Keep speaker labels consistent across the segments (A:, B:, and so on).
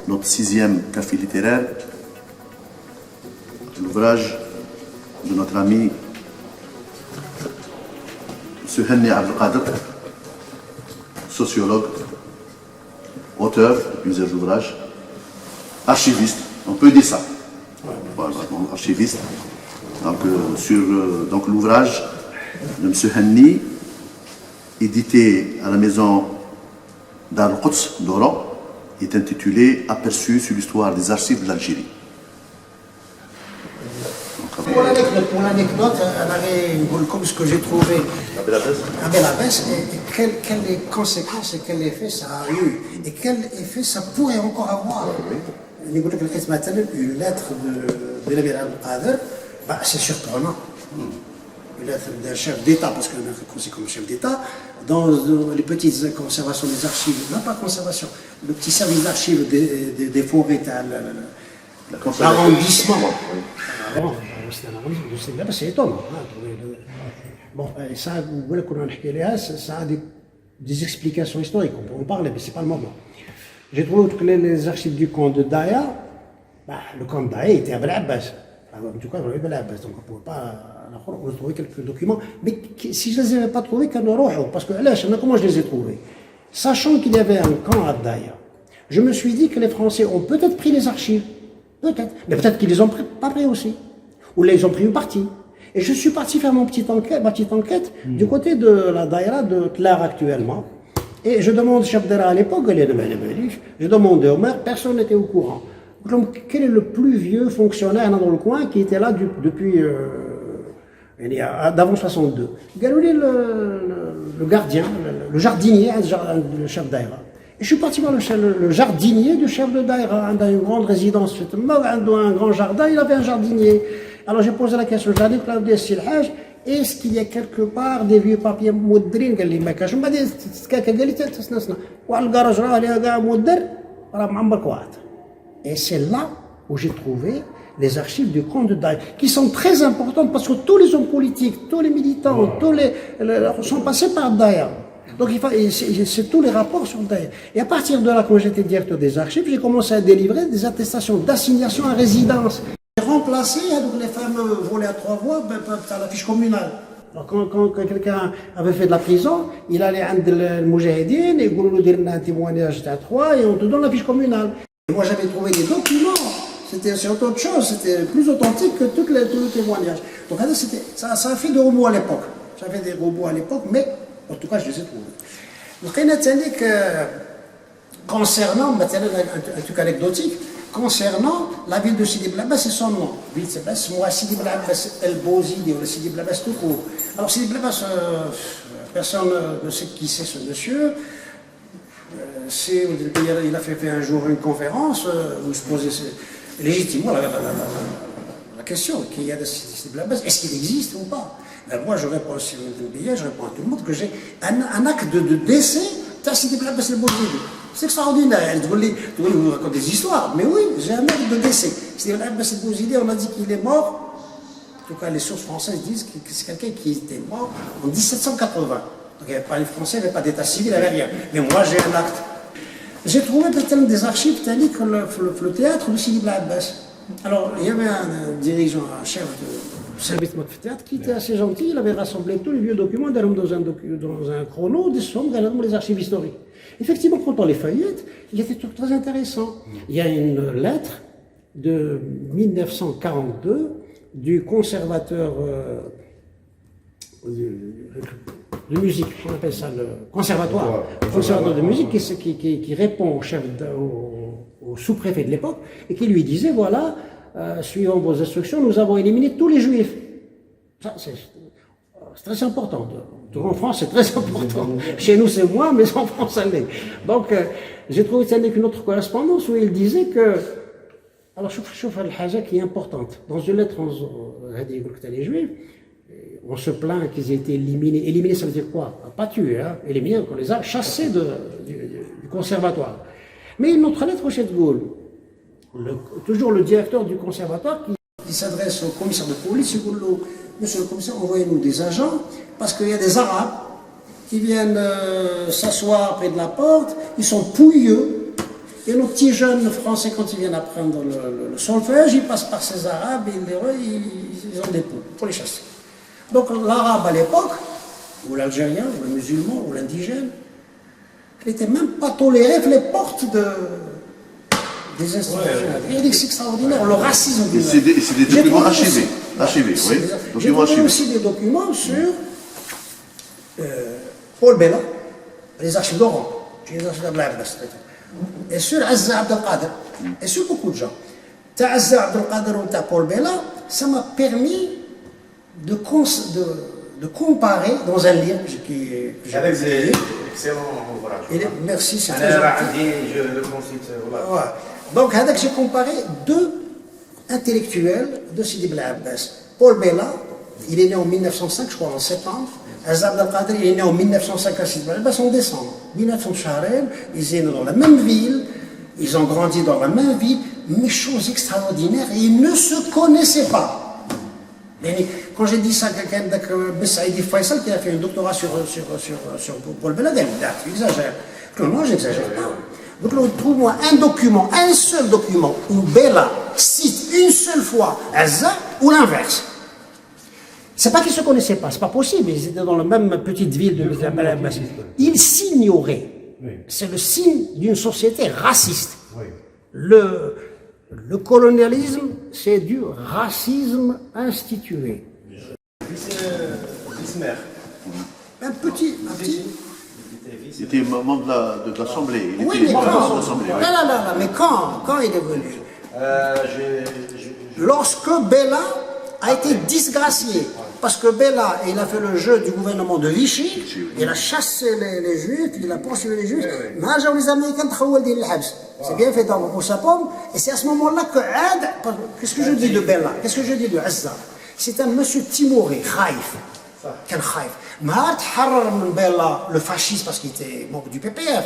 A: Notre 6e café littéraire, l'ouvrage de notre ami M. Henni Abdelkader, sociologue, auteur de plusieurs ouvrages, archiviste, on peut dire ça. Voilà, donc, archiviste. Donc, sur l'ouvrage de M. Henni, édité à la maison Dar al-Quds d'Oran, est intitulé Aperçu sur l'histoire des archives de l'Algérie.
B: Pour l'anecdote, comme ce que j'ai trouvé à Belabès, et quelles conséquences et quel effet ça a eu, et quel effet ça pourrait encore avoir. Une lettre de Nabil Abdelkader, c'est surprenant. Une lettre d'un chef d'État, parce qu'on a conçu comme chef d'État, dans les petites conservations des archives, non pas conservation, le petit service d'archives des forêts, l'arrondissement. C'est un arrondissement, c'est étonnant. Bon, ça, ça a des explications historiques, on peut en parler, mais ce n'est pas le moment. J'ai trouvé que les archives du camp de Daïa, le camp de Daïa était à Belabès. En tout cas, on avait Belabès, donc on ne pouvait pas. On a trouvé quelques documents, mais si je ne les avais pas trouvés, parce que là, comment je les ai trouvés? Sachant qu'il y avait un camp à Daïa, je me suis dit que les Français ont peut-être pris les archives, peut-être, mais peut-être qu'ils les ont pas pris aussi, ou là ils ont pris une partie. Et je suis parti faire ma petite enquête du côté de la Daïra de Tlar actuellement. Et je demande au chef d'État à l'époque, je demande au maire, personne n'était au courant. Donc, quel est le plus vieux fonctionnaire dans le coin qui était là depuis d'avant 62? Galouli, le gardien, le jardinier, le chef d'Aïra. Et je suis parti voir le jardinier du chef de Daïra. Il a une grande résidence, un grand jardin, il avait un jardinier. Alors j'ai posé la question, j'ai dit, est-ce qu'il y a quelque part des vieux papiers moudrines? قال لي ما كاش. من بعد قال لي تسنسنا وعلى الكراج راه عليها كاع مودر راه معمر كواعد. Et c'est là où j'ai trouvé les archives du camp de Daïra, qui sont très importantes parce que tous les hommes politiques, tous les militants, sont passés par Daïra. Donc c'est tous les rapports sur Daïra. Et à partir de là, quand j'étais directeur des archives, j'ai commencé à délivrer des attestations d'assignation à résidence. J'ai remplacé les fameux volets à 3 voies par la fiche communale. Alors quand quelqu'un avait fait de la prison, il allait à Moujahidine, et il dit un témoignage à 3 et on te donne la fiche communale. Et moi j'avais trouvé des documents, c'était autre chose, c'était plus authentique que tous les témoignages. Donc ça a fait des robots à l'époque. Ça fait des robots à l'époque, mais en tout cas je les ai trouvés. Donc il y a concernant, un truc anecdotique, concernant la ville de Sidi Blabès et son nom. Ville de moi Sidi Blabès El Bozidi ou le Sidi Blabès tout court. Alors Sidi Blabès, personne ne sait qui c'est ce monsieur. Il a fait un jour une conférence où il se posait légitimement la question qu'il y a de Sidi Blabès, est-ce qu'il existe ou pas? Ben moi je réponds sur le billet, je réponds à tout le monde que j'ai un acte de décès de Sidi Blabès El Bozidi. C'est extraordinaire, vous racontez des histoires, mais oui, j'ai un acte de décès. Sidi Blabès El Bozidi, on a dit qu'il est mort, en tout cas les sources françaises disent que c'est quelqu'un qui était mort en 1780. Donc il n'y avait pas les Français, il n'y avait pas d'état civil, il n'y avait rien. Mais moi j'ai un acte. J'ai trouvé des archives telles que le théâtre de Sidi Blabès. Alors il y avait un dirigeant, un chef de service de théâtre qui était assez gentil, il avait rassemblé tous les vieux documents dans un chrono, des sommes, dans les archives historiques. Effectivement, quand on les feuillette, il y a des trucs très intéressants. Il y a une lettre de 1942 du conservateur de musique, on appelle ça le conservatoire de musique, qui répond au sous-préfet de l'époque et qui lui disait, voilà, suivant vos instructions, nous avons éliminé tous les juifs. Ça, c'est très important. En France, c'est très important. Chez nous, c'est moins, mais en France, ça l'est. Donc, j'ai trouvé ça avec une autre correspondance où il disait que, alors, je fais une chose qui est importante. Dans une lettre, on a dit que les juifs, on se plaint qu'ils aient été éliminés. Éliminés, ça veut dire quoi? Pas tués, hein? Éliminés, on les a chassés du conservatoire. Mais une autre lettre au chef de Gaulle, toujours le directeur du conservatoire, qui il s'adresse au commissaire de police, il dit, monsieur le commissaire, envoyez-nous des agents, parce qu'il y a des Arabes qui viennent s'asseoir près de la porte, ils sont pouilleux, et nos petits jeunes français, quand ils viennent apprendre le solfège, ils passent par ces Arabes, et ils ont des poules pour les chasser. Donc l'Arabe à l'époque, ou l'Algérien, ou le musulman, ou l'indigène, il n'était même pas toléré que les portes des institutions. Et c'est extraordinaire, le racisme du
A: c'est des documents archivés. Archivés, oui.
B: J'ai trouvé aussi des documents sur Paul Bella, les archives d'Oran, les archives d'Abdel Abbas, et sur Azza Abdelkader, et sur beaucoup de gens. Azza Abdelkader ou Paul Bella, ça m'a permis de comparer dans un livre qui
C: avec des excellents ouvrages.
B: Merci, c'est très gentil.
C: Je le concite.
B: Voilà. Donc, j'ai comparé deux intellectuels de Sidi Bel Abbas. Paul Bella, il est né en 1905, je crois, en septembre. Azza Abdelkader, il est né en 1905 à Sidi Bel Abbas en décembre. 1900 Charel, ils étaient dans la même ville, ils ont grandi dans la même ville, mais chose extraordinaire, ils ne se connaissaient pas. Quand j'ai dit ça à quelqu'un de Saïdi Faisal qui a fait un doctorat sur Paul Bella, tu exagères. Non, j'exagère pas. Donc, trouve-moi un document, un seul document où Bella cite une seule fois Azza ou l'inverse. C'est pas qu'ils ne se connaissaient pas, c'est pas possible. Ils étaient dans la même petite ville de Bel Abbas. Ils s'ignoraient. C'est le signe d'une société raciste. Le colonialisme, c'est du racisme institué. Un petit.
A: Il était membre de l'Assemblée.
B: Oui, mais quand il est venu Lorsque Bella a été disgracié, parce que Bella, il a fait le jeu du gouvernement de Vichy, il a chassé les Juifs, il a poursuivi les Juifs, les Américains c'est bien fait dans sa pomme, et c'est à ce moment-là que qu'est-ce que je dis de Bella, qu'est-ce que je dis de Azza? C'est un monsieur timoré, khaïf. Quel khaïf. Mahat Harar Bella, le fasciste, parce qu'il était membre du PPR.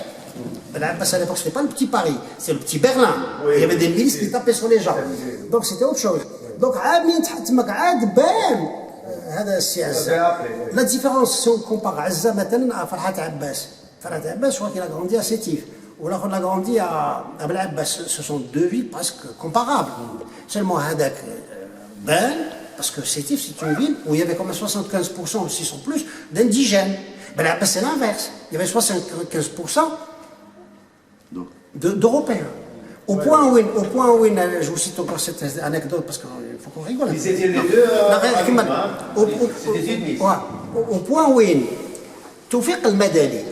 B: Parce qu'à l'époque, ce n'était pas le petit Paris, c'est le petit Berlin. Il y avait des milices qui tapaient sur les gens. Donc c'était autre chose. Donc, la différence, si on compare Azza à Farhat Abbas. Farhat Abbas, je crois qu'il a grandi à Sétif. Ou alors on a grandi à Bel Abbas. Ce sont deux villes presque comparables. Seulement Hadak Ben, parce que Sétif, c'est une ville où il y avait comme 75%, ou 6 ou plus, d'indigènes. Bel Abbas, c'est l'inverse. Il y avait 75% d'Européens. Au point où, je vous cite encore cette anecdote parce qu'il faut qu'on rigole.
C: Ils étaient les deux
B: au point où Toufiq al-Madani,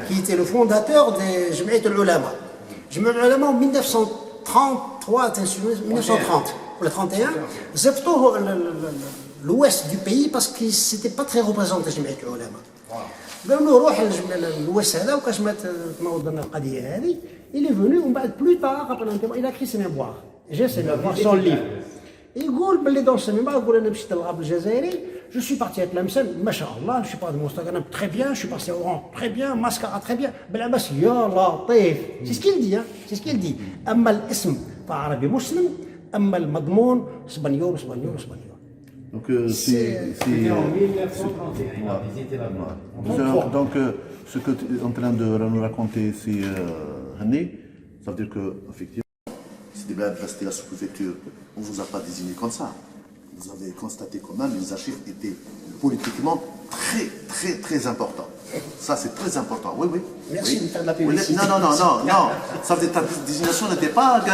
B: qui était le fondateur de Jamiat al-Ulama. Jamiat al-Ulama en 1933, 1930, ou le 31, zepto l'ouest du pays parce que c'était pas très représenté Jamiat al-Ulama. Il est venu, plus tard, après l'enterrement, il a écrit ses mémoires. J'ai ses mémoires, son livre. Il dit, dans ses mémoires, je suis parti avec l'Amsen, Masha'Allah, je suis parti de Moustaganam très bien, je suis passé au Oran très bien, Mascara très bien, Ben Abbas, ya latif. C'est ce qu'il dit, hein, c'est ce qu'il dit. Amma l'ism, fa'arabi muslim, amma l'madmoun, Sbanyour.
A: Donc,
C: c'était en 1931, ils étaient là-bas.
A: Donc, ce que tu es en train de nous raconter, c'est Hanné, ça veut dire qu'effectivement, si des blagues restaient là sous préfecture, on ne vous a pas désigné comme ça. Vous avez constaté quand même que les archives étaient politiquement très importants. Ça, c'est très important. Oui.
B: Merci de faire de la publicité.
A: Non. Ça veut dire que ta désignation n'était pas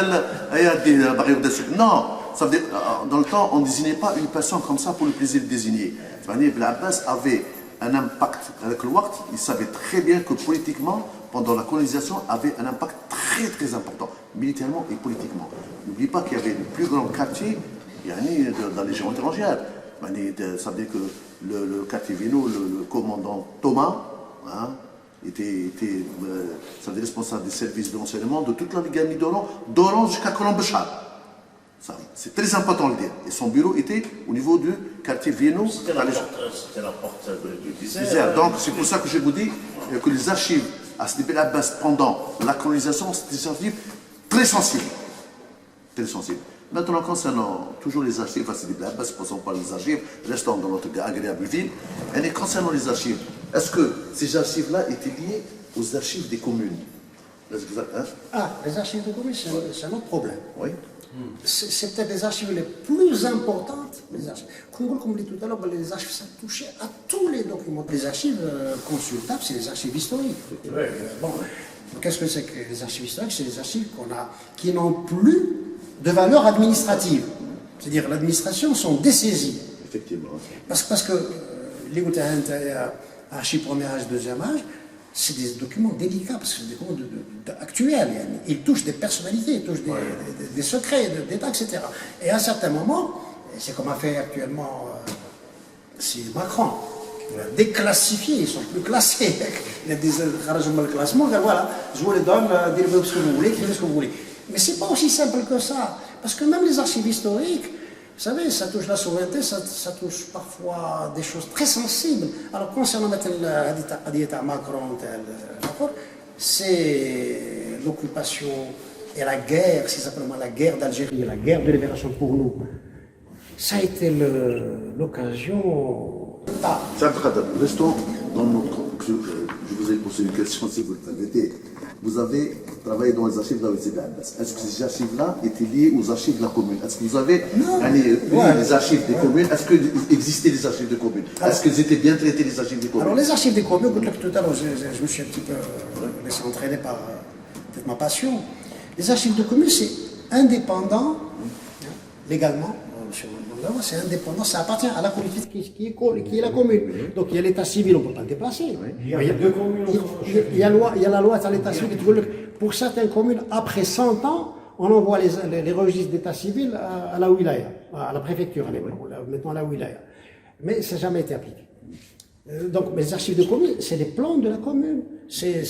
A: non. Ça veut dire, dans le temps, on ne désignait pas une personne comme ça pour le plaisir de désigner. Ibn Abbas avait un impact avec le Waqt. Il savait très bien que politiquement, pendant la colonisation, avait un impact très important, militairement et politiquement. N'oubliez pas qu'il y avait le plus grand quartier dans les régions étrangères. Ça veut dire que le quartier Vino, le commandant Thomas, était responsable des services de renseignement de toute la Ligamie d'Oran jusqu'à Colombechal. C'est très important de le dire. Et son bureau était au niveau du quartier Vienno.
D: C'était la porte du désert.
A: Donc c'est pour ça que je vous dis que les archives à Sidi Bel Abbas pendant la colonisation, c'était des archives très sensibles. Très sensibles. Maintenant, concernant toujours les archives, c'est des blagues, passons par les archives, restons dans notre agréable ville. Et concernant les archives, est-ce que ces archives-là étaient liées aux archives des communes? Hein?
B: Ah, les archives de communes, c'est un autre problème.
A: Oui.
B: C'est peut-être les archives les plus importantes. Les archives. Comme je l'ai dit tout à l'heure, les archives, ça touchait à tous les documents. Les archives consultables, c'est les archives historiques. Bon, qu'est-ce que c'est que les archives historiques? C'est les archives qui n'ont plus de valeur administrative. C'est-à-dire l'administration sont dessaisies.
A: Effectivement.
B: Parce que les archives premier âge, deuxième âge, c'est des documents délicats, parce que c'est des documents actuels. Ils touchent des personnalités, ils touchent des secrets d'État, etc. Et à un certain moment, c'est comme a fait actuellement c'est Macron, il a déclassifié, ils ne sont plus classés. Il y a des arrangements de classement, voilà, je vous les donne, dites-moi ce que vous voulez, écrivez ce que vous voulez. Mais ce n'est pas aussi simple que ça, parce que même les archives historiques, vous savez, ça touche la souveraineté, ça touche parfois des choses très sensibles. Alors, concernant Macron, c'est l'occupation et la guerre, c'est simplement la guerre d'Algérie, la guerre de libération pour nous. Ça a été l'occasion.
A: Restons dans notre. Je vous ai posé une question, si vous le permettez. Vous avez travaillé dans les archives de la Est-ce que ces archives-là étaient liées aux archives de la commune? Est-ce que vous avez les archives des communes? Est-ce qu'il existait des archives de communes? Est-ce qu'ils étaient bien traités, les archives des communes?
B: Alors, les archives des communes, comme tout à l'heure, je me suis un petit peu laissé entraîner par peut-être ma passion. Les archives de communes, c'est indépendant, légalement. C'est indépendant, ça appartient à la collectivité qui est la commune. Donc il y a l'état civil, on ne peut pas le déplacer. Il y a deux communes. Il y a la loi sur l'état civil. Pour certaines communes, après 100 ans, on envoie les registres d'état civil à la wilaya, à la préfecture, maintenant à la wilaya. Mais ça n'a jamais été appliqué. Donc les archives de communes, c'est les plans de la commune, c'est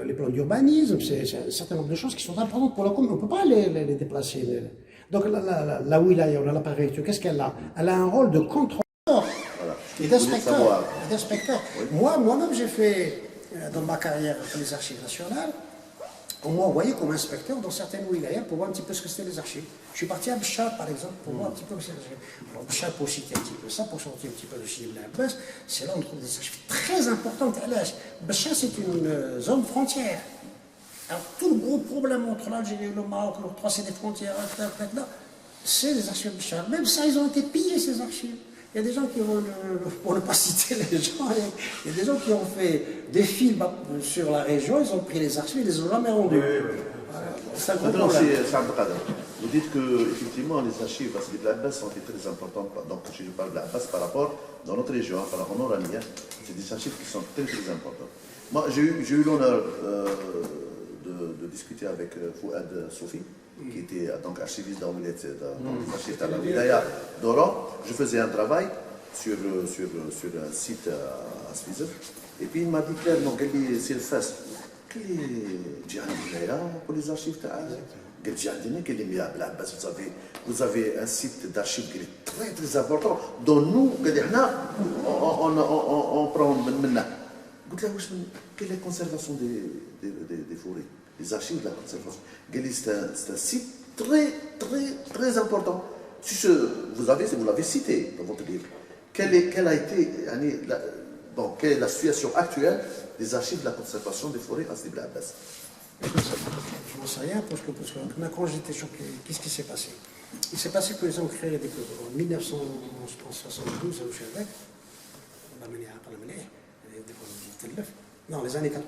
B: les plans d'urbanisme, c'est un certain nombre de choses qui sont importantes pour la commune. On ne peut pas les déplacer. Donc la wilaya, la préfecture, qu'est-ce qu'elle a? Elle a un rôle de contrôleur et d'inspecteur. Oui. Moi-même, j'ai fait, dans ma carrière pour les archives nationales, on m'a envoyé comme inspecteur dans certaines wilayas pour voir un petit peu ce que c'était les archives. Je suis parti à Bchar, par exemple, pour voir un petit peu ce que c'était les archives. Alors Bchar, pour citer un petit peu ça, pour sortir un petit peu de Sidi Bla Abbas, c'est là où on trouve des archives très importantes. Bchar, c'est une zone frontière. Alors, tout le gros problème entre l'Algérie et le Maroc, le droit, c'est des frontières, c'est les archives de Bchar. Même ça, ils ont été pillés, ces archives. Il y a des gens qui ont, pour ne pas citer les gens, il y a des gens qui ont fait des films sur la région, ils ont pris les archives, ils les ont jamais rendus. C'est un gros problème.
A: Vous dites que effectivement les archives de l'Abbas ont été très importantes. Donc je parle de l'Abbas par rapport dans notre région, par rapport en Oranie, c'est des archives qui sont très très importantes. Moi, j'ai eu l'honneur de discuter avec Fouad Soufi, qui était donc archiviste dans les archives de la wilaya d'Oran. Je faisais un travail sur un site à Suisse. Et puis il m'a dit clairement, c'est le FAS. Pour les archives vous avez un site d'archives qui est très très important, dont nous, on prend maintenant. Quelle est la conservation des forêts, les archives de la conservation? C'est un site très, très, très important. Vous l'avez cité dans votre livre. Quelle est la situation actuelle des archives de la conservation des forêts à Sidi Bla Abbas?
B: Je n'en sais rien, parce que quand j'étais choqué, qu'est-ce qui s'est passé? Il s'est passé qu'ils ont créé en 1972, non, les années 80.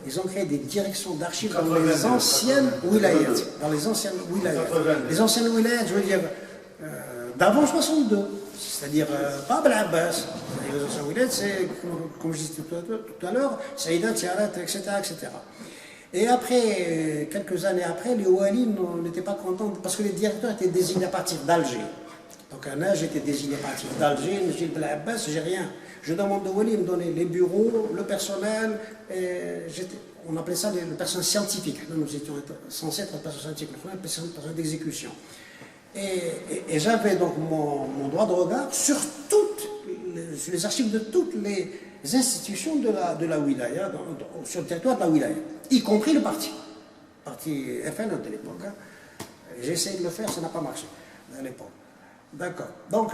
B: Ils ont créé des directions d'archives dans les anciennes wilayas. Les anciennes wilayas, je veux dire, d'avant 62. C'est-à-dire, pas Bla Abbas. Les anciennes wilayas, c'est, comme je disais tout à l'heure, Saïda, Tiarat, etc., etc. Et après, quelques années après, les Oualis n'étaient pas contents parce que les directeurs étaient désignés à partir d'Alger. Donc un âge était désigné à partir d'Alger, je dis Bla Abbas, j'ai rien. Je demande aux Oualis de me donner les bureaux, le personnel, on appelait ça le personnel scientifique. Nous étions censés être un personnel scientifique, le personnel d'exécution. Et j'avais donc mon droit de regard sur les archives de toutes les institutions de la wilaya, sur le territoire de la wilaya, y compris le parti FN de l'époque. J'ai essayé de le faire, ça n'a pas marché à l'époque. D'accord. Donc,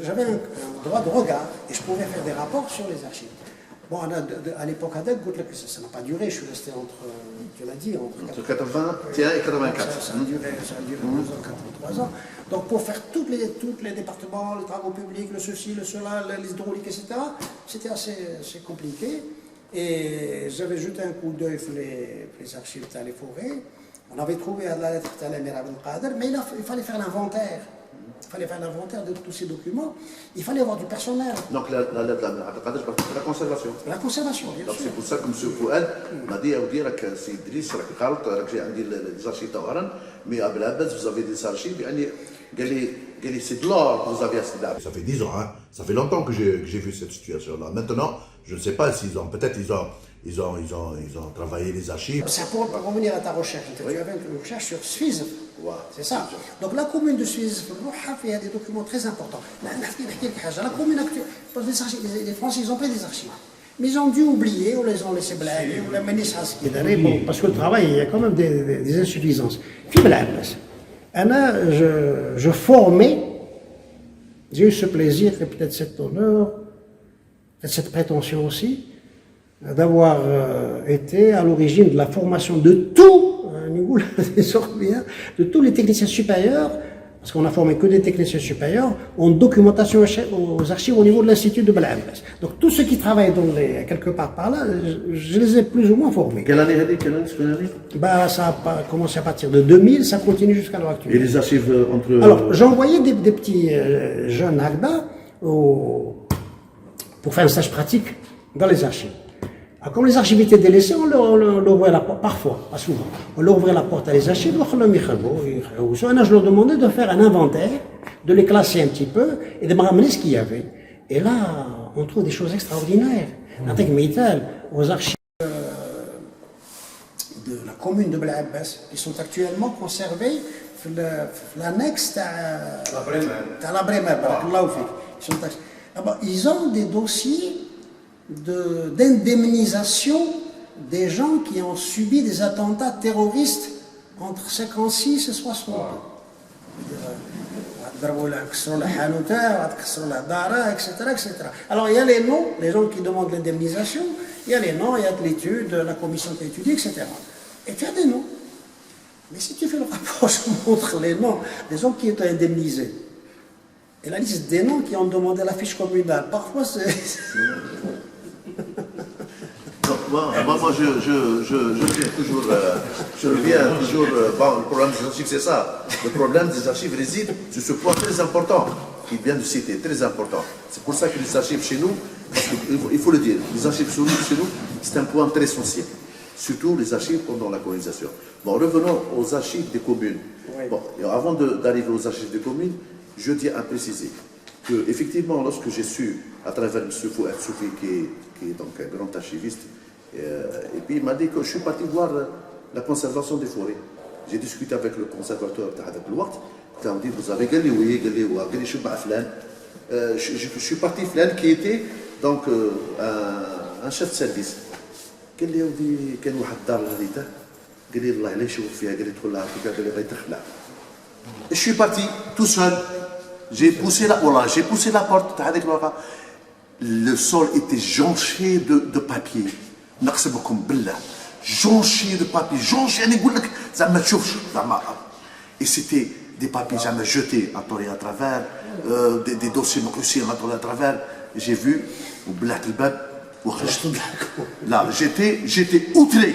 B: j'avais un droit de regard et je pouvais faire des rapports sur les archives. Bon, à l'époque, ça n'a pas duré, je suis resté entre, tu l'as dit,
A: entre 81 et 84.
B: Ça a duré 2 ans, 83 ans. Donc, pour faire tous les départements, les travaux publics, le ceci, le cela, l'hydraulique, etc., c'était assez compliqué. Et j'avais jeté un coup d'œil sur les archives de les forêts. On avait trouvé à la lettre de l'Amir Abdel Qader, mais il fallait faire l'inventaire. Il fallait faire l'inventaire de tous ces documents. Il fallait avoir du personnel.
A: Donc la lettre de l'Amir Abdel Qader, c'est la conservation.
B: La conservation, bien
A: Donc
B: sûr.
A: c'est pour ça que M. Fouad m'a dit à dire que c'est Idriss, j'ai des archives d'Oran, mais à Blabez, vous avez des archives. C'est de l'or que vous avez à ce là.
D: Ça fait 10 ans, hein. Ça fait longtemps que j'ai vu cette situation-là. Maintenant, je ne sais pas s'ils ont, peut-être ils ont travaillé les archives.
B: C'est pour revenir à ta recherche. Tu avais une recherche sur Suisse. C'est ça. Donc la commune de Suisse, il y a des documents très importants. La commune actuelle, parce que les Français, ils ont pris des archives. Mais ils ont dû oublier, ou les ont laissé blaguer, ou les ministres. Bon, parce que le travail, il y a quand même des insuffisances. Je formais, j'ai eu ce plaisir et peut-être cet honneur, peut-être cette prétention aussi, d'avoir été à l'origine de la formation de tous les techniciens supérieurs, parce qu'on n'a formé que des techniciens supérieurs, en documentation aux archives au niveau de l'Institut de Belambès. Donc tous ceux qui travaillent quelque part par là, je les ai plus ou moins formés.
A: Quelle année?
B: Ça a commencé à partir de 2000, ça continue jusqu'à l'heure actuelle.
A: Et les archives entre...
B: Alors, j'envoyais des petits jeunes Agda pour faire un stage pratique dans les archives. Alors, comme les archives étaient délaissées, on leur ouvrait la porte, parfois, pas souvent, on leur ouvrait la porte à les archives, je leur demandais de faire un inventaire, de les classer un petit peu et de me ramener ce qu'il y avait. Et là, on trouve des choses extraordinaires. Aux archives de la commune de Belambès, qui sont actuellement conservées l'annexe de la Bremer. Ils ont des dossiers d'indemnisation des gens qui ont subi des attentats terroristes entre 56 et 60. Etc. Alors il y a les noms, les gens qui demandent l'indemnisation, il y a les noms, il y a l'étude, la commission qui a étudié, etc. Et tu as des noms. Mais si tu fais le rapport, je montre les noms des gens qui ont été indemnisés. Et la liste des noms qui ont demandé la fiche communale. Parfois, c'est...
A: Donc, moi je reviens toujours, bon, le problème des archives, c'est ça. Le problème des archives réside sur ce point très important, qu'il vient de citer, très important. C'est pour ça que les archives chez nous, il faut le dire, les archives chez nous, c'est un point très sensible. Surtout les archives pendant la colonisation. Bon, revenons aux archives des communes.
B: Oui.
A: Bon, avant d'arriver aux archives des communes, je tiens à préciser que, effectivement, lorsque j'ai su, à travers M. Fouad Soufi, qui est donc un grand archiviste, et puis il m'a dit que je suis parti voir la conservation des forêts. J'ai discuté avec le conservateur de Hadak Louart, qui m'a dit, vous avez gagné, oui, je suis parti Flan, qui était donc un chef de service. قال لي ودي كان واحد الدار هذيته قال لي الله لا يشوف فيها قال لي تدخل لها قال لي بغيت تخلع. Je suis parti tout seul. J'ai poussé la porte avec le sol était jonché de papier. نقسمكم بالله jonché de papier jonché يعني نقول لك زعما ما تشوفش زعما. Et c'était des papiers jamais jetés à tort et à travers, des dossiers aussi à tort et à travers. J'ai vu au black le bab. Là, j'étais outré.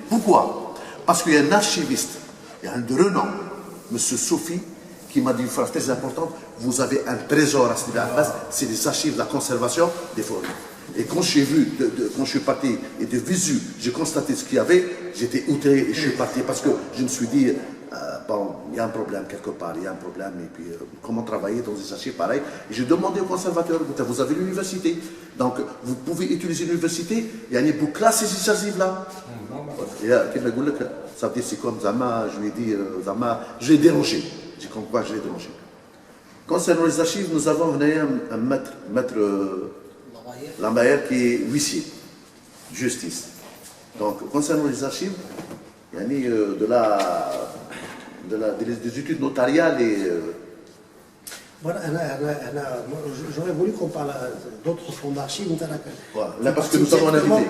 A: Pourquoi? Parce qu'il y a un archiviste, il y a un de renom, M. Soufi, qui m'a dit une phrase très importante, vous avez un trésor à Sidi Abbas, c'est les archives de la conservation des forêts. Et quand quand je suis parti et de visu, j'ai constaté ce qu'il y avait, j'étais outré et je suis parti parce que je me suis dit, bon, il y a un problème quelque part, il y a un problème, et puis comment travailler dans des archives pareils. Et j'ai demandé au conservateur, vous avez l'université, donc vous pouvez utiliser l'université, il y a une pour classer ces archives-là. Et ça veut dire c'est comme Zama, je lui ai dit, Zama, je l'ai dérangé. J'ai compris quoi, je l'ai dérangé. Concernant les archives, nous avons un maître Lamayer qui est huissier, justice. Donc concernant les archives, il y a de la des études notariales et...
B: Voilà, moi, j'aurais voulu qu'on parle d'autres fonds d'archives.
A: Voilà, là, parce que nous avons un invité.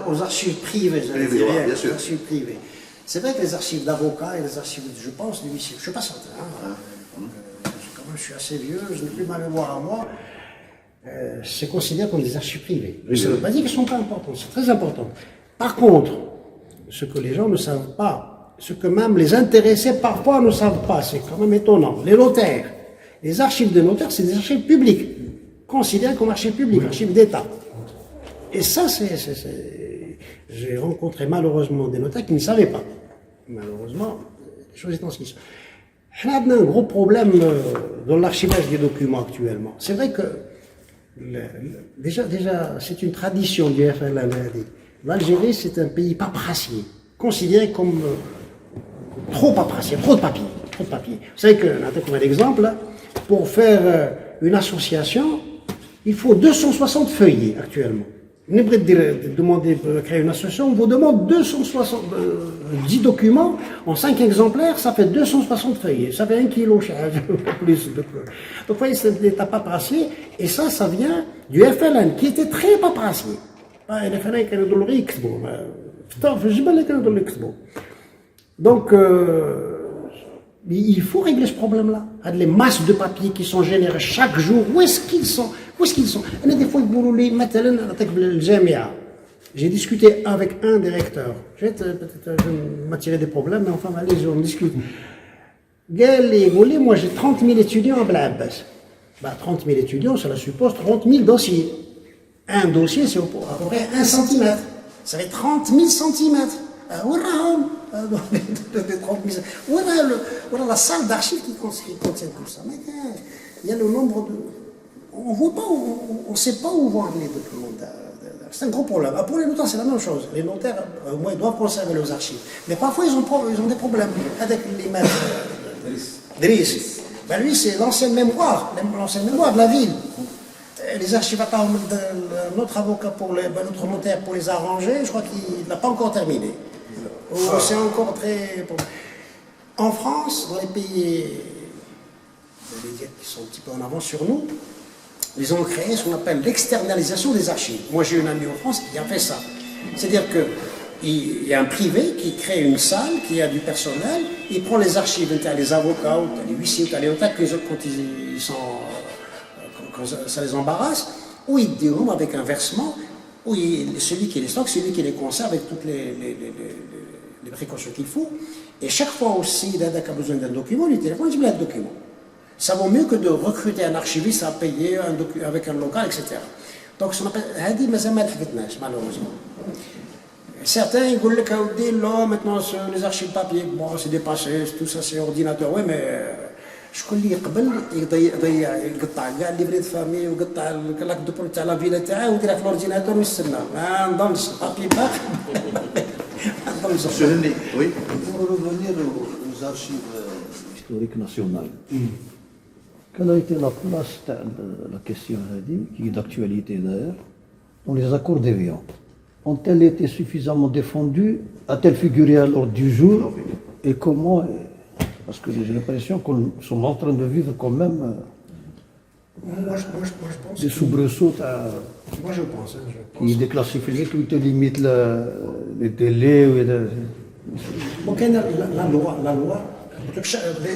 B: Aux archives privées,
A: Privées, voilà, bien sûr.
B: aux archives privées. C'est vrai que les archives d'avocats et les archives, je pense, de huissiers, je ne suis pas certain. Je suis assez vieux, je n'ai plus ma mémoire à moi. C'est considéré comme des archives privées. Mais ça ne veut pas dire qu'elles ne sont pas importantes, c'est très important. Par contre, ce que les gens ne savent pas, ce que même les intéressés parfois ne savent pas, c'est quand même étonnant. Les notaires, les archives de notaires, c'est des archives publiques, considérées comme archives publiques, archives d'État. Et ça, j'ai rencontré malheureusement des notaires qui ne savaient pas. Malheureusement, les choses étant ce qu'ils sont. On a un gros problème dans l'archivage des documents actuellement. C'est vrai que déjà c'est une tradition du FLN. L'Algérie, c'est un pays paperassier, considéré comme trop paperassier, trop de papier. Vous savez que, comme un exemple, pour faire une association, il faut 260 feuillets actuellement. Vous pouvez demander de créer une association, on vous demande 10 documents en 5 exemplaires, ça fait 260 feuillets, ça fait 1 kilo plus. Donc vous voyez, c'est l'état paperassier, et ça vient du FLN, qui était très paperassier. Le FLN كانوا يدلوا غير يكتبوا في الجبل اللي كانوا يدلوا يكتبوا. Donc il faut régler ce problème-là. Les masses de papier qui sont générées chaque jour, où est-ce qu'ils sont? Des fois, j'ai discuté avec un des recteurs. Peut-être je vais m'attirer des problèmes, mais enfin, allez, on discute. Moi, j'ai 30 000 étudiants à Blabbas. 30 000 étudiants, cela suppose 30 000 dossiers. Un dossier, c'est à peu près 1 cm. Ça fait 30 000 centimètres. Voilà la salle d'archives qui contient tout ça. Mais il y a le nombre de... On voit pas, on ne sait pas où vont les documents. C'est un gros problème. Pour les notaires, c'est la même chose. Les notaires, moi, ils doivent conserver leurs archives. Mais parfois, ils ont des problèmes avec les maîtres. Driss. Ben lui, c'est l'ancienne mémoire de la ville. Les archivateurs de notre avocat, notre notaire, pour les arranger, je crois qu'il n'a pas encore terminé. C'est encore très... En France, dans les pays qui sont un petit peu en avance sur nous, ils ont créé ce qu'on appelle l'externalisation des archives. Moi, j'ai une amie en France qui a fait ça. C'est-à-dire qu'il y a un privé qui crée une salle, qui a du personnel, il prend les archives, les avocats, les huissiers, les notaires, quand ça les embarrasse, ou il déroule avec un versement, où celui qui les stocke, celui qui les conserve avec toutes les précautions qu'il faut. Et chaque fois aussi, il a besoin d'un document, il téléphone, il met le document. Ça vaut mieux que de recruter un archiviste à payer avec un local, etc. Donc, ce qu'on appelle, malheureusement. Certains, ils disent que maintenant, les archives papier, bon, c'est dépassé, tout ça, c'est ordinateur. Oui, mais شكون اللي يقبل يقطع كاع الليفري دو فامي ويقطع لاك دوبول تاع لا فيلا تاعه ويديرها في الاورديناتور ويستنى ما نضمنش بابي باق ما نضمنش.
A: Oui.
E: Pour revenir aux archives historiques nationales, quelle a été la place de la question qui est d'actualité d'ailleurs dans les accords d'Évian? Ont-elles été suffisamment défendues? A-t-elle figuré à l'ordre du jour? Et comment? Parce que j'ai l'impression qu'on sommes en train de vivre quand même
B: moi, je pense
E: des soubresauts
B: moi je pense
E: qui déclassifient, qui te limitent les délais.
B: Donc, la loi,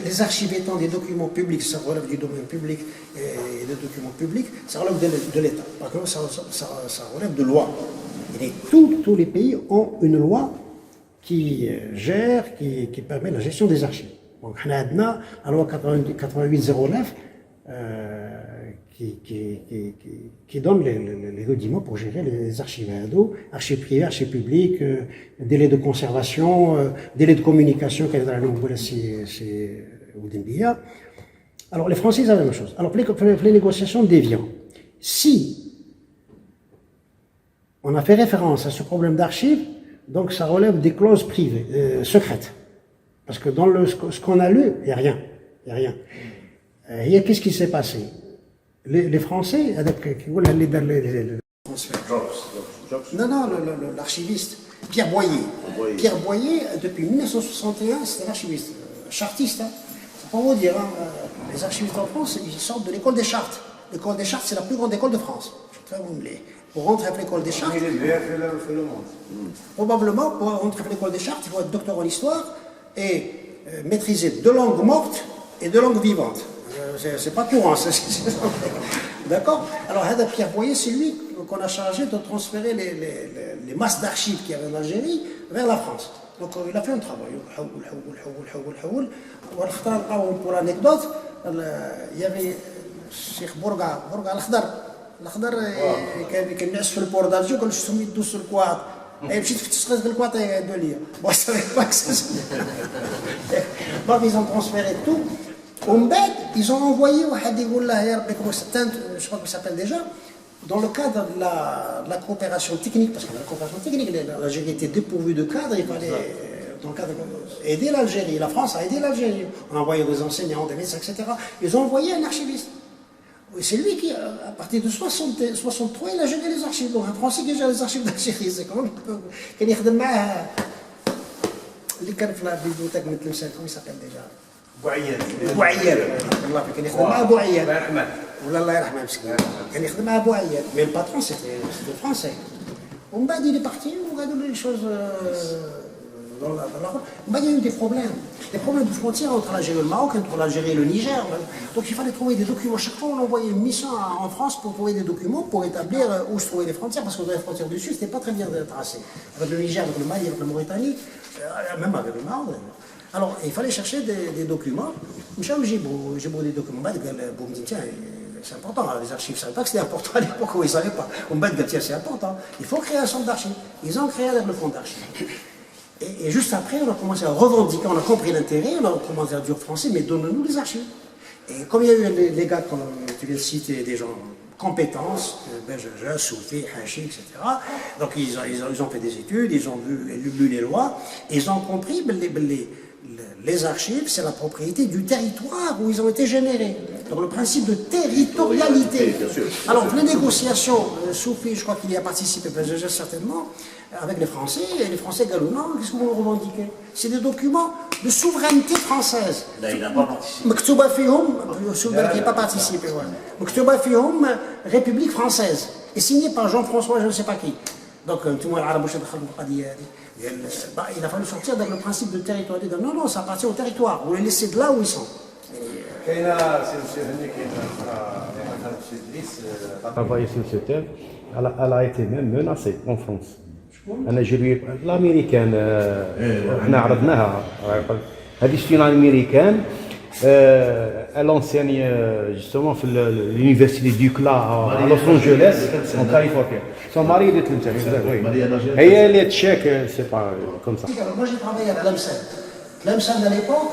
B: les archives étant des documents publics, ça relève du domaine public et des documents publics, ça relève de l'État. Par contre, ça relève de loi. Et tous les pays ont une loi qui gère, qui permet la gestion des archives. Donc, on a la loi 8809 qui donne les rudiments pour gérer les archives. Archives privées, archives publiques, délais de conservation, délais de communication. Alors, les Français, c'est la même chose. Alors, les négociations d'Évian, si on a fait référence à ce problème d'archives, donc ça relève des clauses privées, secrètes. Parce que dans ce qu'on a lu, il n'y a rien. Qu'est-ce qui s'est passé? Les Français, non, l'archiviste, Pierre Boyer. Pierre Boyer, depuis 1961, c'était l'archiviste chartiste. Hein. C'est pas vous dire, hein. Les archivistes en France, ils sortent de l'école des Chartes. L'école des Chartes, c'est la plus grande école de France. Pour rentrer à l'école des Chartes, probablement, pour rentrer à l'école des Chartes, il faut être docteur en histoire et maîtriser deux langues mortes et deux langues vivantes. C'est pas courant, d'accord? Alors, Hada Pierre Boyer, c'est lui qu'on a chargé de transférer les masses d'archives qu'il y avait en Algérie vers la France. Donc, il a fait un travail. Pour l'anecdote, il y avait Cheikh Bourga الأخضر كان ينعس في البور دالجي وكان شفتهم يدوسوا الكواط مشيت فتشت غير الكواط يدوا ليا بون دونك ils ont transféré tout ومن بعد ils ont envoyé واحد يقول له يا ربي comment je sais pas comment ça s'appelle déjà dans le cadre de la coopération technique parce que la coopération technique l'Algérie était dépourvue de cadres il fallait dans le cadre aider l'Algérie la France a aidé l'Algérie on a envoyé des enseignants des médecins etc ils ont envoyé un archiviste. C'est lui qui, à partir de 63, il a géré les archives. Donc un Français qui gère les archives d'Algérie, c'est quand même... Quand il يخدم معاه اللي كان في البيبليوتيك من تلمسان comment il s'appelle déjà بوعياد الله كان يخدم معاه بوعياد الله يرحمه ولا الله يرحمه مسكين كان يخدم معاه بوعياد mais le patron c'était français ومن بعد il est parti وقالوا له les choses dans la route. Il y a eu des problèmes de frontières entre l'Algérie et le Maroc, entre l'Algérie et le Niger. Donc il fallait trouver des documents. Chaque fois, on envoyait une mission en France pour trouver des documents, pour établir où se trouvaient les frontières, parce que dans les frontières du Sud, c'était pas très bien tracé. Avec le Niger, avec le Mali, avec la Mauritanie, même avec le Maroc. Alors, il fallait chercher des documents. J'ai beau des documents. C'est important, les archives ne savaient pas que c'était important à l'époque, ils ne savaient pas. C'est important. Il faut créer un centre d'archives. Ils ont créé le fonds d'archives. Et juste après, on a commencé à revendiquer, on a compris l'intérêt, on a commencé à dire aux Français, mais donne-nous les archives. Et comme il y a eu les gars, comme tu viens de citer, des gens compétents, Benjaja, Soufi, Hachi, etc., donc ils ont fait des études, ils ont lu les lois, et ils ont compris que les archives, c'est la propriété du territoire où ils ont été générés. Donc le principe de territorialité. Alors les négociations, Soufi, je crois qu'il y a participé, Benjaja certainement, avec les Français, et les Français galons, non, qu'est-ce que vous revendiquez? C'est des documents de souveraineté française.
A: Là, il n'a pas participé.
B: Mektuba Fihom, il n'a pas participé, ouais. Mektuba Fihom, République française, et signé par Jean-François, je ne sais pas qui. Donc, il a fallu sortir avec le principe de territorialité. Non, non, ça appartient au territoire, vous les laissez de là où ils sont.
F: Travailler sur ce thème, elle a été même menacée en France. انا جري الامريكان احنا عرضناها هذه ستيون الامريكان elle enseigne justement في l'université du à Los Angeles en Californie son mari est de هي اللي تشاك c'est pas comme ça.
B: Moi j'ai travaillé à Tlemcen à l'époque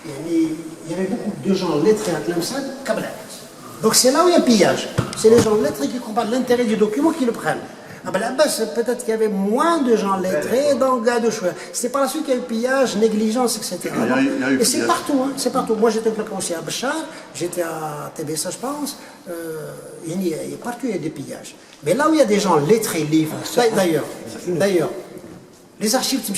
B: il y avait beaucoup de gens lettrés à Tlemcen donc c'est là où il y a pillage c'est les gens lettrés qui comprennent l'intérêt du document qui le prennent. Ah ben là-bas, peut-être qu'il y avait moins de gens lettrés, donc gars de choix. C'était par la suite qu'il y a eu pillage, négligence, etc. Et c'est partout, hein, c'est partout. Moi j'étais aussi à Bachar, j'étais à TBS, je pense. Partout il y a des pillages. Mais là où il y a des gens lettrés, livres, d'ailleurs, les archives de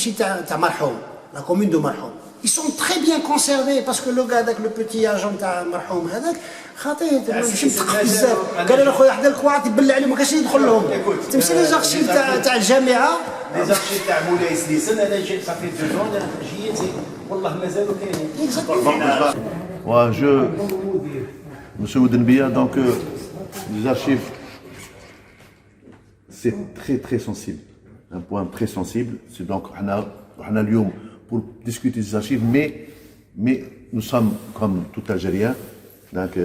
B: Marhoum, la commune de Marhoum, ils sont très bien conservés parce que le gars avec le petit agent de Marhoum, خاطيه ماشي مثقف بزاف قال له خويا حدا الكواعط يبلع عليهم ما كانش يدخل لهم تمشي لي زارشيف تاع الجامعه
C: لي زارشيف تاع مولاي سليسن انا جيت صافي 2 ans جيت والله مازالوا كاينين.
A: Monsieur Oudenbia, donc les archives, c'est très très sensible, un point très sensible. C'est donc on a lieu pour discuter des archives, mais nous sommes comme tout Algérien. Donc,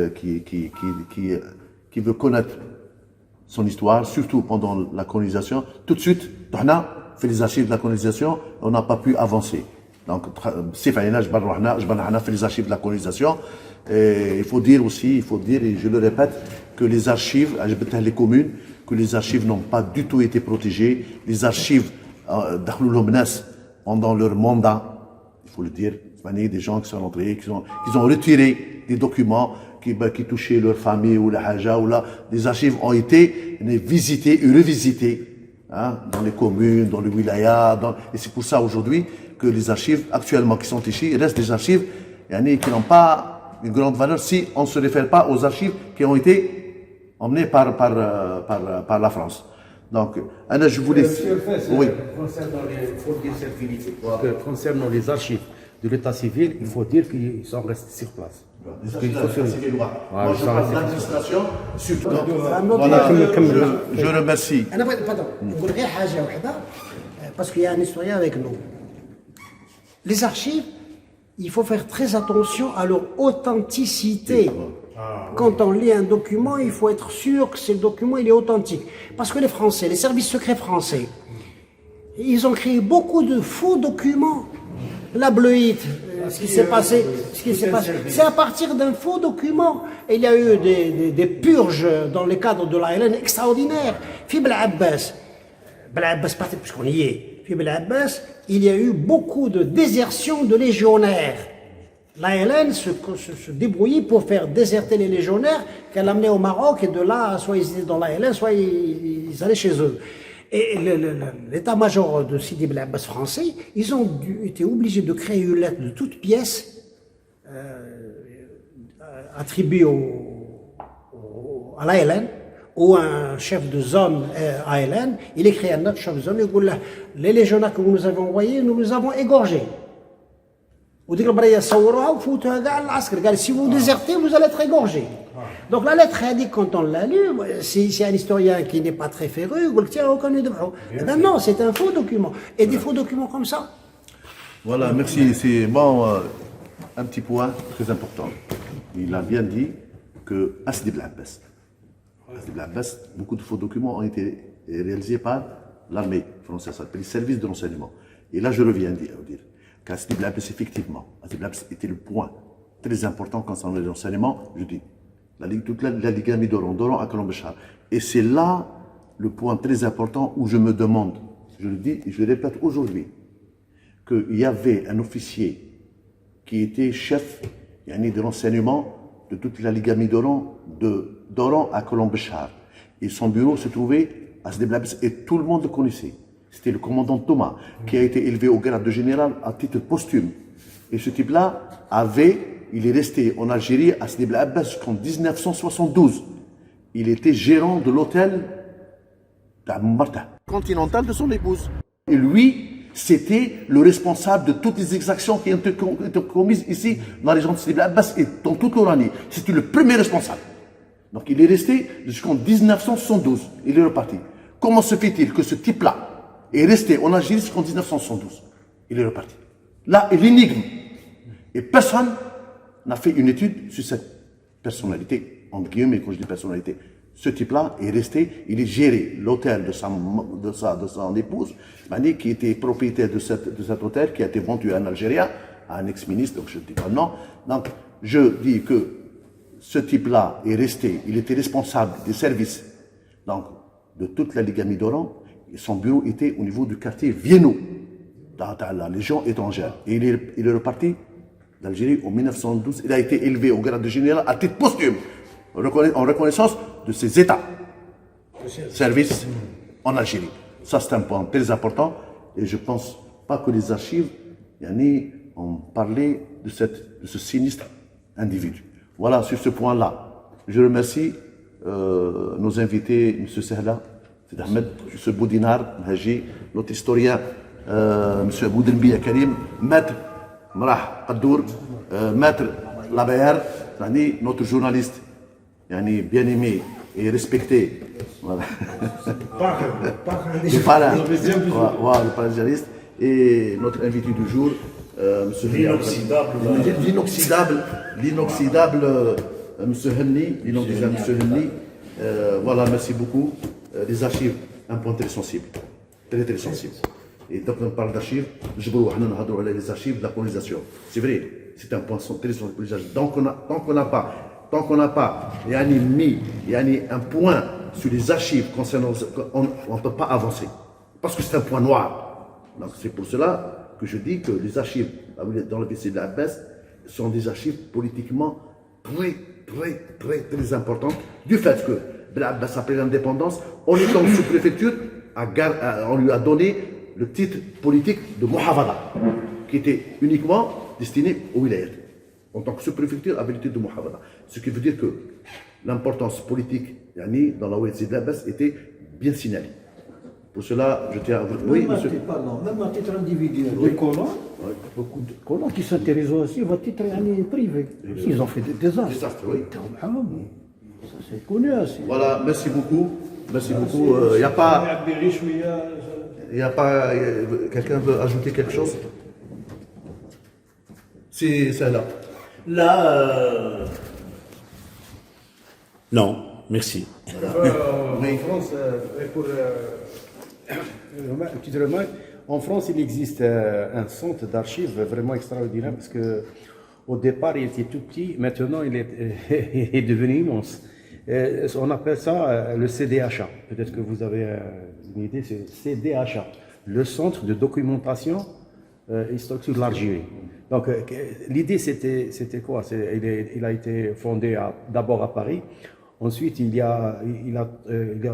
A: qui veut connaître son histoire, surtout pendant la colonisation. Tout de suite, on a fait les archives de la colonisation, on n'a pas pu avancer. Donc, c'est fait les archives de la colonisation. Et il faut dire, et je le répète, que les archives, les communes, que les archives n'ont pas du tout été protégées. Les archives, pendant leur mandat, il faut le dire, des gens qui sont rentrés, qui ont retiré des documents qui touchaient leur famille ou la haja ou là, les archives ont été visitées et revisitées hein, dans les communes, dans les wilayas, et c'est pour ça aujourd'hui que les archives actuellement qui sont ici, il reste des archives qui n'ont pas une grande valeur si on ne se réfère pas aux archives qui ont été emmenées par la France. Donc, Anna, je voulais...
F: Monsieur le Fès,
A: Oui.
F: Concernant les archives de l'état civil, il faut dire qu'ils sont restés sur place.
A: Les archives de l'état civil, moi,
F: Ouais,
A: je parle d'administration, surtout.
B: Voilà.
A: Je remercie.
B: انا بغيت نقول غير حاجه واحده باسكو يا ان historien avec nous. Les archives, il faut faire très attention à leur authenticité. Quand on lit un document, il faut être sûr que ce document il est authentique. Parce que les Français, les services secrets français, ils ont créé beaucoup de faux documents. La Bleuite, ce qui s'est passé, c'est à partir d'un faux document. Il y a eu des purges dans le cadre de l'ALN extraordinaires. Fib al-Abbas, puisqu'on y est, Fib al-Abbas, il y a eu beaucoup de désertion de légionnaires. L'ALN se débrouillait pour faire déserter les légionnaires qu'elle amenait au Maroc et de là, soit ils étaient dans l'ALN, soit ils allaient chez eux. Et l'état-major de Sidi Bel Abbas français, ils ont été obligés de créer une lettre de toutes pièces attribuée à l'ALN ou un chef de zone ALN. Il écrit un autre chef de zone, il dit les légionnaires que vous nous avez envoyés, nous les avons égorgés. Si vous désertez, vous allez être égorgé. Donc la lettre a dit, quand on l'a lu, si un historien qui n'est pas très féru, il dit tiens, aucun de non, c'est un faux document. Et des faux documents comme ça.
A: Voilà, merci. C'est bon, un petit point très important. Il a bien dit que à Sidi Bel Abbas, beaucoup de faux documents ont été réalisés par l'armée française, les services de renseignement. Et là, je reviens à dire qu'à Sidi Bel Abbas, effectivement, Sidi Bel Abbas était le point très important concernant les renseignements, je dis, toute la Ligamie d'Oran à Colombechar. Et c'est là le point très important où je me demande, je le dis et je le répète aujourd'hui, qu'il y avait un officier qui était chef de renseignement de toute la Ligamie d'Oran à Colombechar. Et son bureau se trouvait à Sidi Bel Abbas et tout le monde le connaissait. C'était le commandant Thomas qui a été élevé au grade de général à titre posthume. Et ce type-là il est resté en Algérie à Sidi Bel Abbas jusqu'en 1972. Il était gérant de l'hôtel continental de son épouse. Et lui, c'était le responsable de toutes les exactions qui ont été commises ici dans la région de Sidi Bel Abbas et dans toute l'Oranie. C'était le premier responsable. Donc il est resté jusqu'en 1972. Il est reparti. Comment se fait-il que ce type-là est resté en Algérie jusqu'en 1972? Il est reparti. Là est l'énigme. Et personne n'a fait une étude sur cette personnalité, entre guillemets, quand je dis personnalité. Ce type-là est resté, il est géré l'hôtel de son épouse, qui était propriétaire de cet hôtel qui a été vendu à un Algérien, à un ex-ministre, donc je ne dis pas le nom. Donc je dis que ce type-là est resté, il était responsable des services donc, de toute la Ligamie d'Oran, et son bureau était au niveau du quartier Vienno, dans la Légion étrangère. Et il est reparti d'Algérie en 1912. Il a été élevé au grade de général à titre posthume, en reconnaissance de ses états, services en Algérie. Ça, c'est un point très important. Et je ne pense pas que les archives ont parlé de ce sinistre individu. Voilà, sur ce point-là, je remercie nos invités, M. Sehla, M. Ahmed, M. Boudinar, Haji, notre historien, M. Boudenbi Karim, Maître Mrah Qadour, Maître Labayar, notre journaliste bien aimé et respecté. Voilà. Le paragériste. Et notre invité du jour, l'inoxydable M. Henni, voilà, merci beaucoup. Les archives, un point très sensible, très très sensible. Et donc on parle d'archives, les archives de la colonisation. C'est vrai, c'est un point très sensible. Donc tant qu'on n'a pas mis un point sur les archives concernant, on ne peut pas avancer. Parce que c'est un point noir. Donc c'est pour cela que je dis que les archives dans le PC de l'Abbas sont des archives politiquement très importantes, du fait que Bel Abbas, après l'indépendance, en étant sous-préfecture, on lui a donné le titre politique de Muhafada. qui était uniquement destiné aux wilayat, en tant que sous-préfecture à habilité de Muhafada. Ce qui veut dire que l'importance politique dans la wilayat Sidi Abbas était bien signalée. Pour cela, je tiens à vous... Oui, monsieur.
E: Même à titre individuel, les colons, beaucoup de colons qui s'intéressent aussi à titre privé. Ils ont fait des désastres.
A: Désastre, oui.
E: Ça c'est connu aussi.
A: Voilà, merci beaucoup. Merci beaucoup. Il n'y a pas... Il n'y a pas... Quelqu'un veut ajouter quelque chose? C'est là.
G: Là, non, merci.
F: En France, une petite remarque, en France, il existe un centre d'archives vraiment extraordinaire parce que au départ, il était tout petit, maintenant, il est devenu immense. On appelle ça le CDHA. Peut-être que vous avez une idée, c'est CDHA, le Centre de documentation historique sur l'Algérie. Donc, l'idée, c'était quoi? Il a été fondé d'abord à Paris. Ensuite, il y a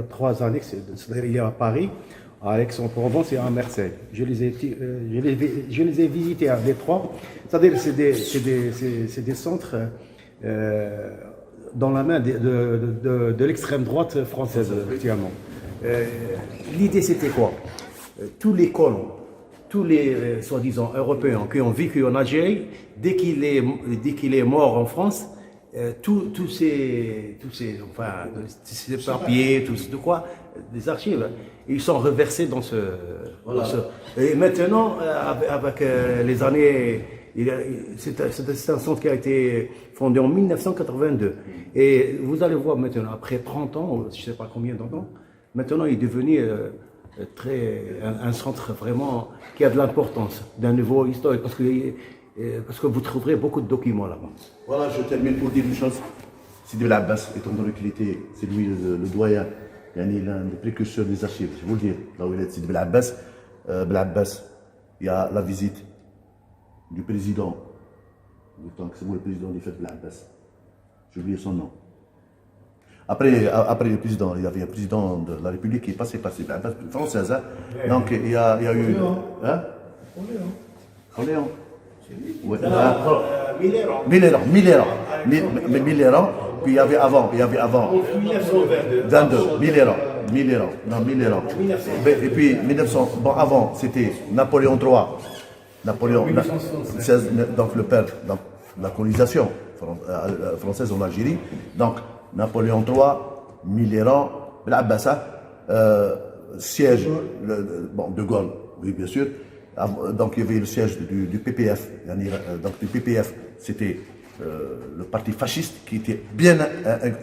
F: 3 annexes, c'est-à-dire il y a à Paris, à Aix-en-Provence et à Marseille. Je les ai visités à les 3. C'est-à-dire c'est des centres dans la main de l'extrême droite française, actuellement. L'idée, c'était quoi? Tous les colons, tous les soi-disant européens qui ont vécu en Algérie, dès qu'il est mort en France, tous ces papiers, des archives, ils sont reversés dans ce. Voilà. Et maintenant, avec les années, c'est un centre qui a été fondé en 1982. Et vous allez voir maintenant, après 30 ans, je ne sais pas combien d'années, maintenant il est devenu un centre vraiment qui a de l'importance, d'un niveau historique, parce que vous trouverez beaucoup de documents là-bas.
A: Voilà, je termine pour dire une chose. Sidi Bel Abbas, étant donné qu'il était, c'est lui le doyen, l'un des précurseurs des archives, je vous le dis, là où il est Sidi Bel Abbas, il y a la visite du président, c'est moi le président du fait Bel Abbas, j'ai oublié son nom. Après le président, il y avait un président de la République qui est passé par Sidi Bel Abbas, française, hein? Donc il y a eu... Hein? Orléans. Ouais. Milléran. Puis il y avait avant. 22, Milléran. Et puis 1900, bon, avant, c'était Napoléon III. 16, donc le père de la colonisation française en Algérie. Donc Napoléon III, Milléran, Bel Abbas, siège, de Gaulle, oui, bien sûr. Donc il y avait le siège du PPF. Donc le PPF, c'était le parti fasciste qui était bien...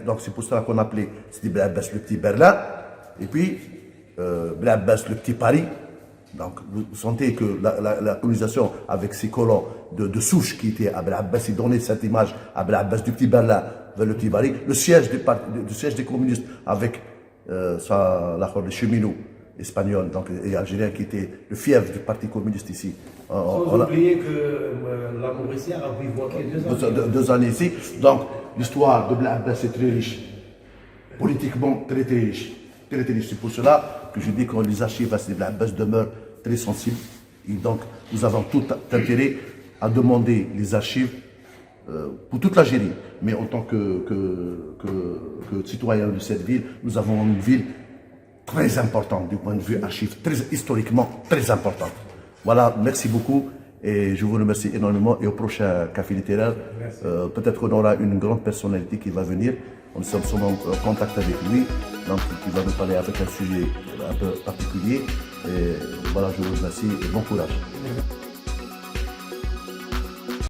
A: donc c'est pour ça qu'on appelait Sidi Bel Abbas le petit Berlin. Et puis Bel Abbas le petit Paris. Donc vous sentez que la colonisation avec ces colons de souche qui étaient à Bel Abbas, ils donnaient cette image à Bel Abbas du petit Berlin vers le petit Paris. Le siège des communistes avec les cheminots espagnol et algérien qui était le fief du parti communiste ici.
F: Sans oublier que la Mauricienne a bivouaqué
A: 2 années ici. Donc l'histoire de Bel Abbas est très riche. Politiquement très riche. C'est pour cela que je dis que les archives à Sidi Bel Abbas demeurent très sensibles. Et donc nous avons tout intérêt à demander les archives pour toute l'Algérie. Mais en tant que citoyen de cette ville, nous avons une ville très importante du point de vue archives, historiquement très importante. Voilà, merci beaucoup et je vous remercie énormément et au prochain café littéraire, peut-être qu'on aura une grande personnalité qui va venir. Nous sommes en contact avec lui, donc il va nous parler avec un sujet un peu particulier. Et voilà, je vous remercie et bon courage.